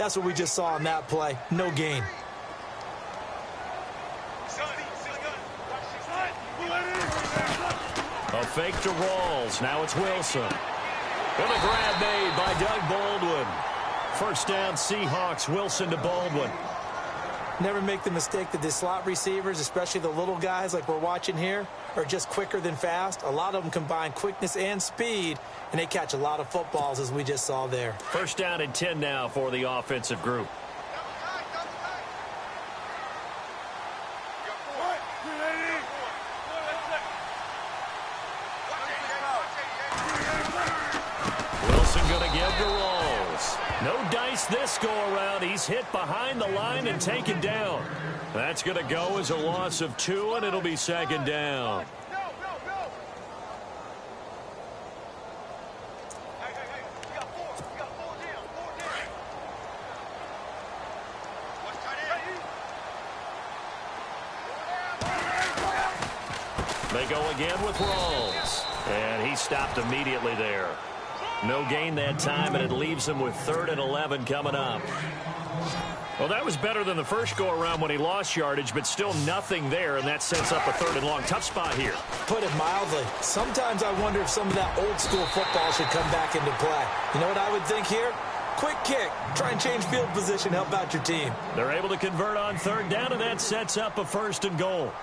That's what we just saw on that play. No gain. A fake to Rawls. Now it's Wilson. And a grab made by Doug Baldwin. First down, Seahawks. Wilson to Baldwin. Never make the mistake that the slot receivers, especially the little guys like we're watching here, are just quicker than fast. A lot of them combine quickness and speed, and they catch a lot of footballs, as we just saw there. First down and 10 now for the offensive group. Wilson going to give to Rawls. No dice this go-around. He's hit behind the line and taken down. That's going to go as a loss of 2, and it'll be second down. They go again with Rawls. And he stopped immediately there. No gain that time, and it leaves him with 3rd and 11 coming up. Well, that was better than the first go-around when he lost yardage, but still nothing there, and that sets up a 3rd and long. Tough spot here. Put it mildly. Sometimes I wonder if some of that old-school football should come back into play. You know what I would think here? Quick kick. Try and change field position. Help out your team. They're able to convert on 3rd down, and that sets up a 1st and goal.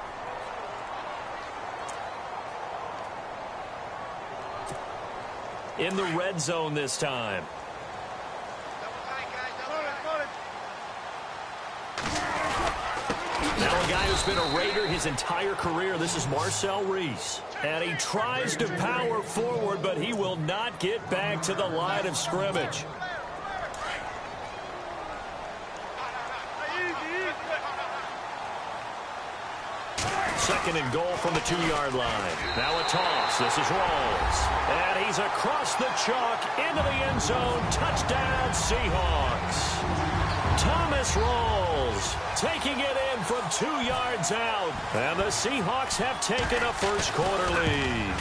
In the red zone this time. Now a guy who's been a Raider his entire career. This is Marcel Reese. And he tries to power forward, but he will not get back to the line of scrimmage. Second and goal from the 2-yard line. Now a toss. This is Rawls. And he's across the chalk into the end zone. Touchdown, Seahawks. Thomas Rawls taking it in from 2 yards out. And the Seahawks have taken a first-quarter lead.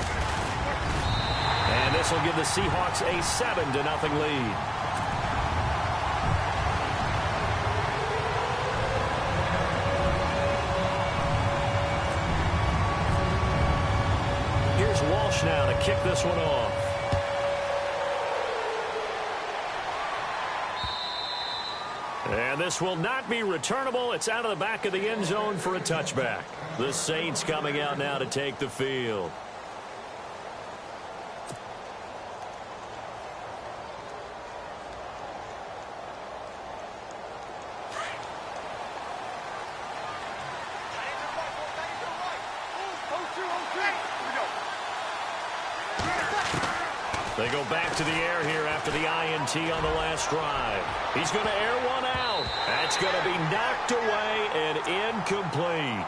And this will give the Seahawks a 7-0 lead. Walsh now to kick this one off. And this will not be returnable. It's out of the back of the end zone for a touchback. The Saints coming out now to take the field. They go back to the air here after the INT on the last drive. He's going to air one out. That's going to be knocked away and incomplete.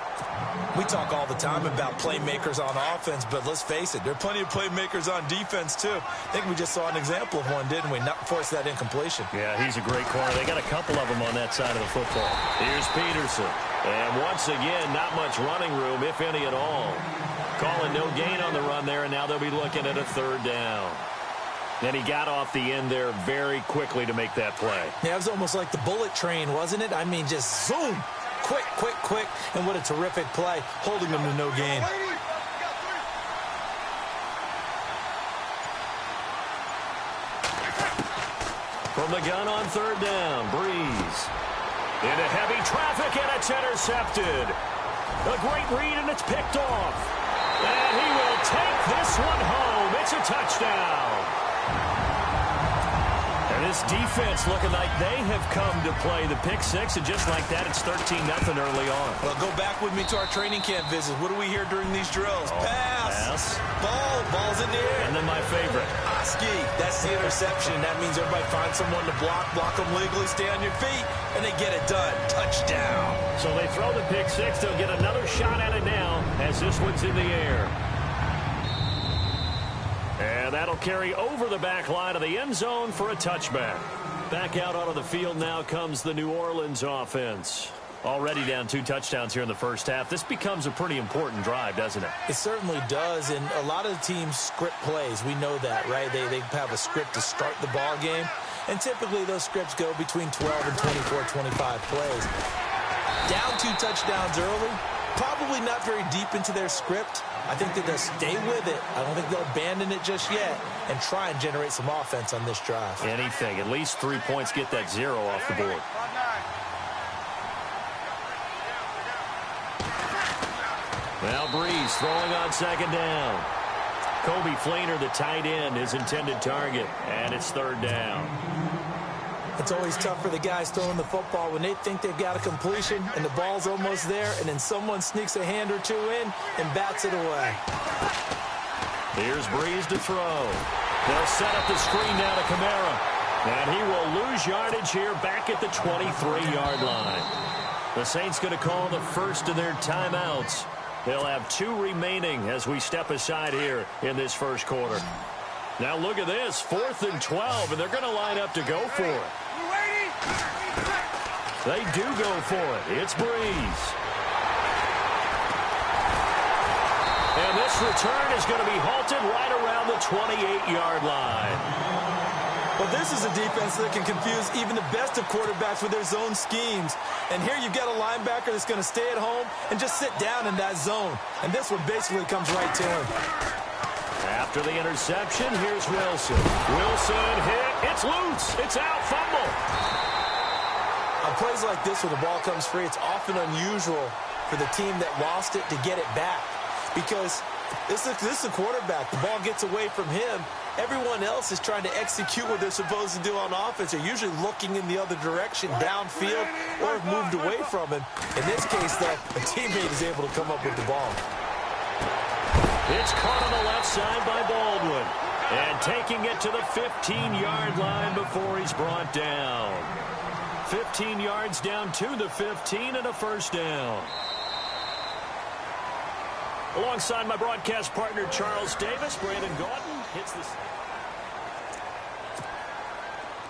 We talk all the time about playmakers on offense, but let's face it, there are plenty of playmakers on defense, too. I think we just saw an example of one, didn't we? Not force that incompletion. Yeah, he's a great corner. They got a couple of them on that side of the football. Here's Peterson. And once again, not much running room, if any at all. Calling no gain on the run there, and now they'll be looking at a 3rd down. And he got off the end there very quickly to make that play. Yeah, it was almost like the bullet train, wasn't it? I mean, just zoom. Quick, quick, quick. And what a terrific play, holding them to no gain. From the gun on 3rd down, Breeze. Into heavy traffic, and it's intercepted. A great read, and it's picked off. And he will take this one home. It's a touchdown. And this defense looking like they have come to play the pick six, and just like that, it's 13-0 early on. Well, go back with me to our training camp visit. What do we hear during these drills? Pass. Ball's in the air. And then my favorite. Oski. That's the interception. That means everybody finds someone to block them legally, stay on your feet, and they get it done. Touchdown. So they throw the pick six. They'll get another shot at it now as this one's in the air. And that'll carry over the back line of the end zone for a touchback. Back out onto the field now comes the New Orleans offense. Already down 2 touchdowns here in the first half. This becomes a pretty important drive, doesn't it? It certainly does, and a lot of the teams script plays. We know that, right? They have a script to start the ball game. and typically those scripts go between 12 and 24, 25 plays. Down 2 touchdowns early, probably not very deep into their script. I think that they'll stay with it. I don't think they'll abandon it just yet and try and generate some offense on this drive. Anything. At least 3 points, get that 0 off the board. Now Breeze throwing on second down. Kobe Fleener, the tight end, his intended target, and it's third down. It's always tough for the guys throwing the football when they think they've got a completion and the ball's almost there, and then someone sneaks a hand or two in and bats it away. Here's Breeze to throw. They'll set up the screen now to Kamara, and he will lose yardage here back at the 23-yard line. The Saints going to call the first of their timeouts. They'll have 2 remaining as we step aside here in this first quarter. Now look at this, 4th and 12, and they're going to line up to go for it. They do go for it. It's Breeze. And this return is going to be halted right around the 28-yard line. Well, this is a defense that can confuse even the best of quarterbacks with their zone schemes. And here you've got a linebacker that's going to stay at home and just sit down in that zone. And this one basically comes right to him. After the interception, here's Wilson. Wilson hit. It's loose. It's out. Fumble. On plays like this where the ball comes free, it's often unusual for the team that lost it to get it back. Because this is a quarterback. The ball gets away from him. Everyone else is trying to execute what they're supposed to do on offense. They're usually looking in the other direction, downfield, or have moved away from him. In this case, though, a teammate is able to come up with the ball. It's caught on the left side by Baldwin. And taking it to the 15-yard line before he's brought down. 15 yards down to the 15 and a first down. Alongside my broadcast partner, Charles Davis, Brandon Gordon hits the...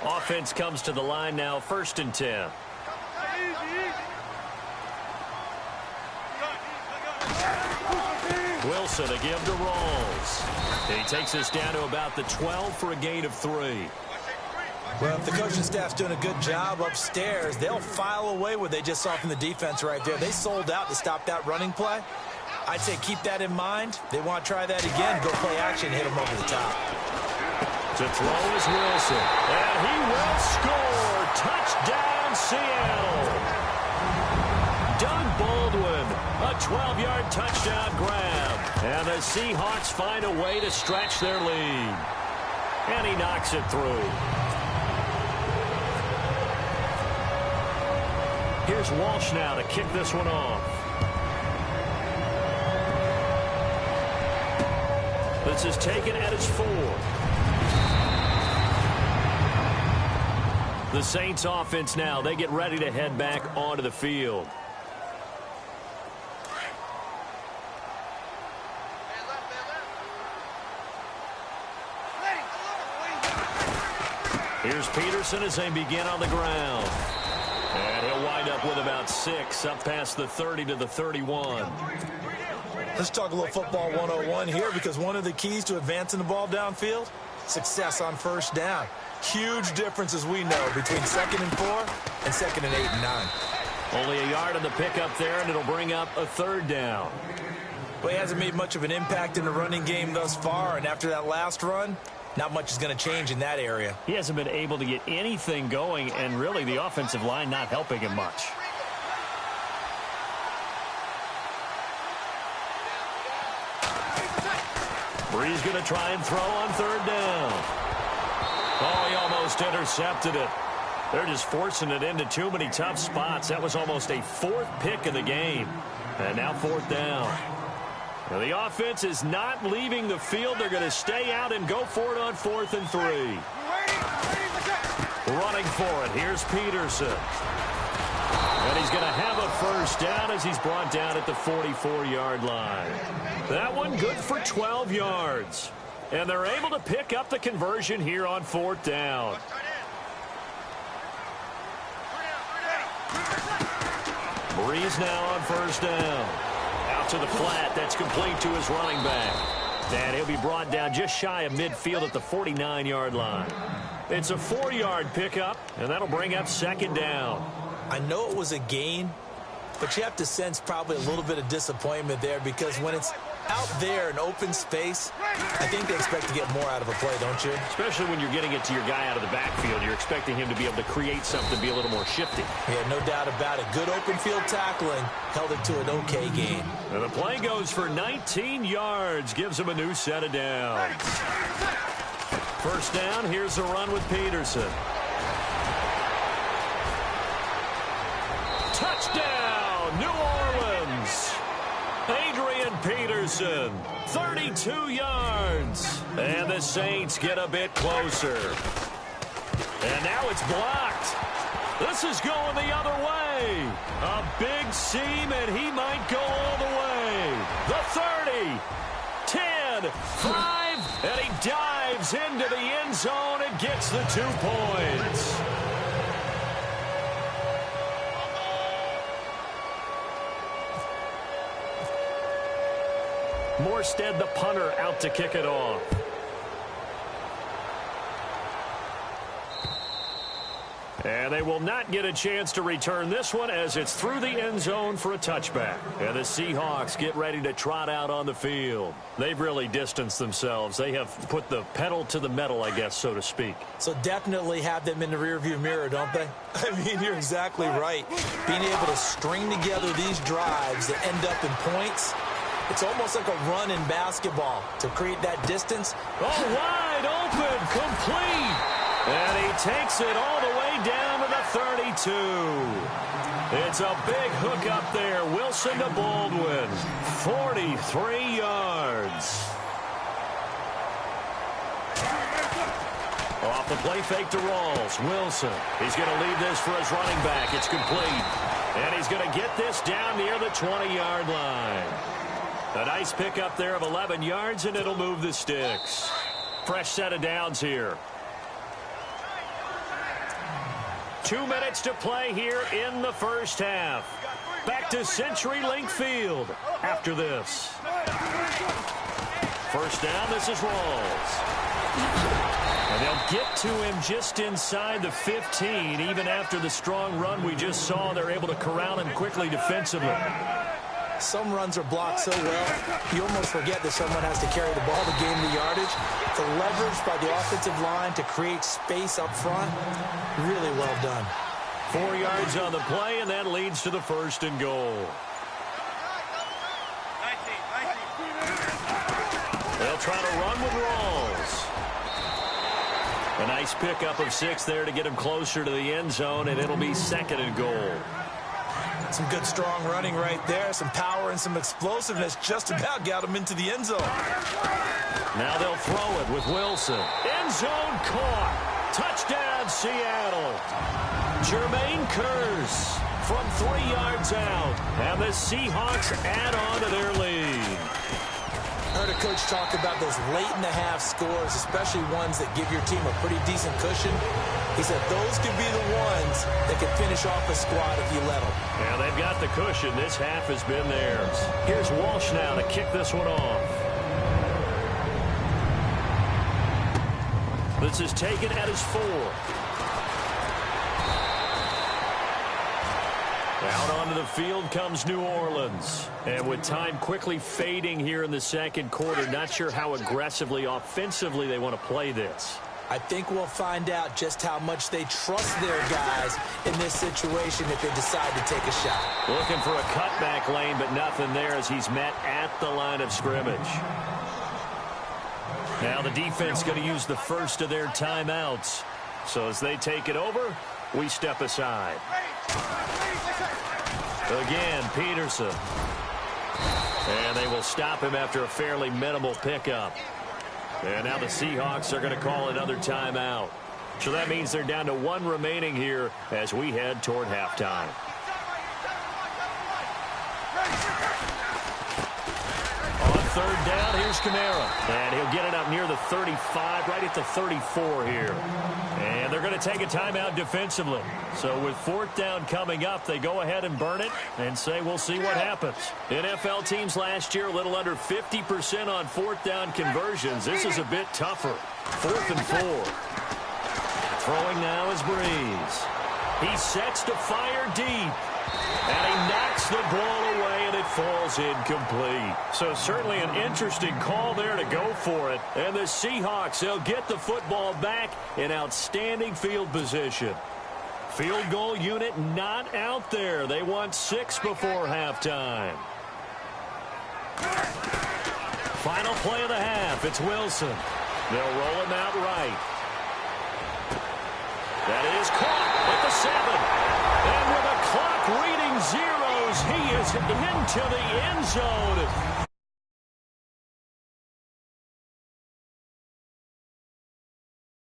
Offense comes to the line now, 1st and 10. Wilson, a give to Rawls. He takes us down to about the 12 for a gain of 3. Well, if the coaching staff's doing a good job upstairs, they'll file away what they just saw from the defense right there. They sold out to stop that running play. I'd say keep that in mind. They want to try that again, go play action, hit them over the top. To throw is Wilson, and he will score. Touchdown, Seattle. Doug Baldwin, a 12-yard touchdown grab. And the Seahawks find a way to stretch their lead. And he knocks it through. Here's Walsh now to kick this one off. This is taken at his 4. The Saints offense now, they get ready to head back onto the field. Here's Peterson as they begin on the ground. And he'll wind up with about 6 up past the 30 to the 31. Let's talk a little football 101 here, because one of the keys to advancing the ball downfield, success on first down. Huge difference, as we know, between 2nd and 4 and 2nd and 8 and 9. Only a yard on the pickup there, and it'll bring up a 3rd down. But he hasn't made much of an impact in the running game thus far, and after that last run, not much is going to change in that area. He hasn't been able to get anything going, and really the offensive line not helping him much. Breeze going to try and throw on 3rd down. Oh, he almost intercepted it. They're just forcing it into too many tough spots. That was almost a 4th pick of the game. And now 4th down. Now the offense is not leaving the field. They're going to stay out and go for it on 4th and 3. Running for it. Here's Peterson. And he's going to have a first down as he's brought down at the 44-yard line. That one good for 12 yards. And they're able to pick up the conversion here on 4th down. Breeze now on first down. Out to the flat. That's complete to his running back. And he'll be brought down just shy of midfield at the 49-yard line. It's a 4-yard pickup, and that'll bring up second down. I know it was a gain, but you have to sense probably a little bit of disappointment there because when it's out there in open space, I think they expect to get more out of a play, don't you? Especially when you're getting it to your guy out of the backfield. You're expecting him to be able to create something, be a little more shifty. Yeah, no doubt about it. Good open field tackling held it to an okay gain. And the play goes for 19 yards, gives him a new set of downs. First down, here's a run with Peterson. Touchdown, New Orleans. Adrian Peterson, 32 yards. And the Saints get a bit closer. And now it's blocked. This is going the other way. A big seam, and he might go all the way. The 30, 10, 5, and he dives into the end zone and gets the 2 points. Morstead, the punter, out to kick it off. And they will not get a chance to return this one as it's through the end zone for a touchback. And the Seahawks get ready to trot out on the field. They've really distanced themselves. They have put the pedal to the metal, I guess, so to speak. So definitely have them in the rearview mirror, don't they? I mean, you're exactly right. Being able to string together these drives that end up in points, it's almost like a run in basketball to create that distance. Oh, wide open, complete. And he takes it all the way down to the 32. It's a big hook up there. Wilson to Baldwin. 43 yards. Off the play fake to Rawls. Wilson. He's going to leave this for his running back. It's complete. And he's going to get this down near the 20-yard line. A nice pickup there of 11 yards, and it'll move the sticks. Fresh set of downs here. 2 minutes to play here in the first half. Back to CenturyLink Field after this. First down, this is Rawls. And they'll get to him just inside the 15. Even after the strong run we just saw, they're able to corral him quickly defensively. Some runs are blocked so well, you almost forget that someone has to carry the ball to gain the yardage. The leverage by the offensive line to create space up front, really well done. 4 yards on the play, and that leads to the first and goal. They'll try to run with Rawls. A nice pickup of 6 there to get him closer to the end zone, and it'll be second and goal. Some good, strong running right there. Some power and some explosiveness just about got him into the end zone. Now they'll throw it with Wilson. End zone caught. Touchdown, Seattle. Jermaine Kearse from 3 yards out. And the Seahawks add on to their lead. I heard a coach talk about those late-in-the-half scores, especially ones that give your team a pretty decent cushion. He said those could be the ones that could finish off a squad if you let them. Yeah, they've got the cushion. This half has been theirs. Here's Walsh now to kick this one off. This is taken at his 4. Out onto the field comes New Orleans. And with time quickly fading here in the second quarter, not sure how aggressively, offensively they want to play this. I think we'll find out just how much they trust their guys in this situation if they decide to take a shot. Looking for a cutback lane, but nothing there as he's met at the line of scrimmage. Now the defense going to use the first of their timeouts. So as they take it over, we step aside. Again, Peterson. And they will stop him after a fairly minimal pickup. And now the Seahawks are going to call another timeout. So that means they're down to 1 remaining here as we head toward halftime. On third down, here's Kamara. And he'll get it up near the 35, right at the 34 here. And they're going to take a timeout defensively. So with 4th down coming up, they go ahead and burn it and say we'll see what happens. NFL teams last year a little under 50% on 4th down conversions. This is a bit tougher. 4th and 4. Throwing now is Breeze. He sets to fire deep. And he knocks the ball away, and it falls incomplete. So certainly an interesting call there to go for it. And the Seahawks, they'll get the football back in outstanding field position. Field goal unit not out there. They want 6 before halftime. Final play of the half. It's Wilson. They'll roll him out right. That is caught at the 7. And with a clock reading zeros, he is into the end zone.